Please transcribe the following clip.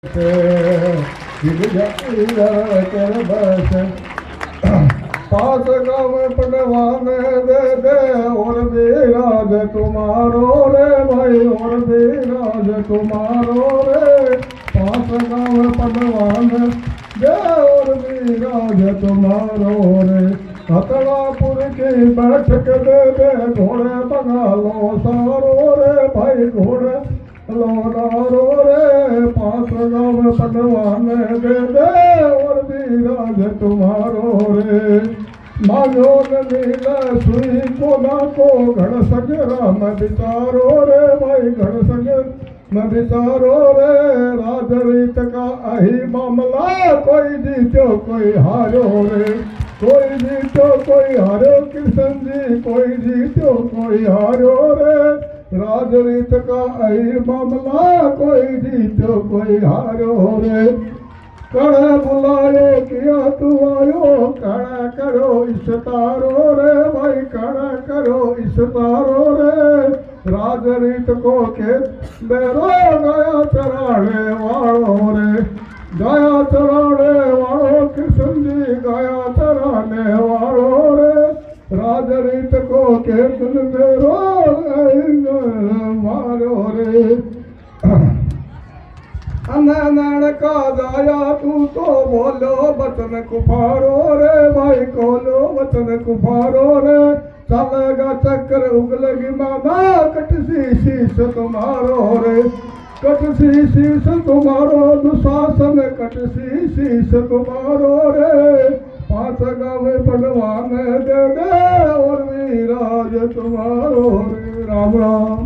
पास गाँव पटवाने दे दे और भी राज तुम्हारो रे भाई और भी राज तुम्हारो रे पास गाँव पटवाने दे और भी राज तुम्हारो रे हतड़ापुर की बैठक दे दे घोड़े बगालो सारो रे भाई घोड़े लोनारो रे पास गाँव पटवाने दे दे और भी राज तुम्हारो रे मांगो नीला सुई कोना को घड़ सगरा मैं बिचारो रे भाई घड़ सगर मैं बिचारो रे राज रीत का अही मामला कोई जीतो कोई हारो रे कोई जीतो कोई हारो कृष्ण जी कोई जीतो कोई हारो रे राज रीत का अही मामला कोई जीतो कोई हारो रे कण बुलायो किया तू आयो कण करो इस तारो रे भाई कण करो इस तारो रे राज रीत को के बेरो गया चराने वालो रे गया चराने वालो कृष्ण जी गया चराने वालो रे राज रीत को के बेरो मारो रे अनैन का जाया तू तो बोलो वचन कुफारो रे भाई कोलो वचन कुफारो रे चलेगा चक्कर उगलेगी माना कटसी शीश तुम्हारो रे कटसी शीश तुम्हारो दुशासन कटसी शीश तुम्हारो रे पांच गाँव पटवाने दे दे और भी राज तुम्हारो रे राम राम।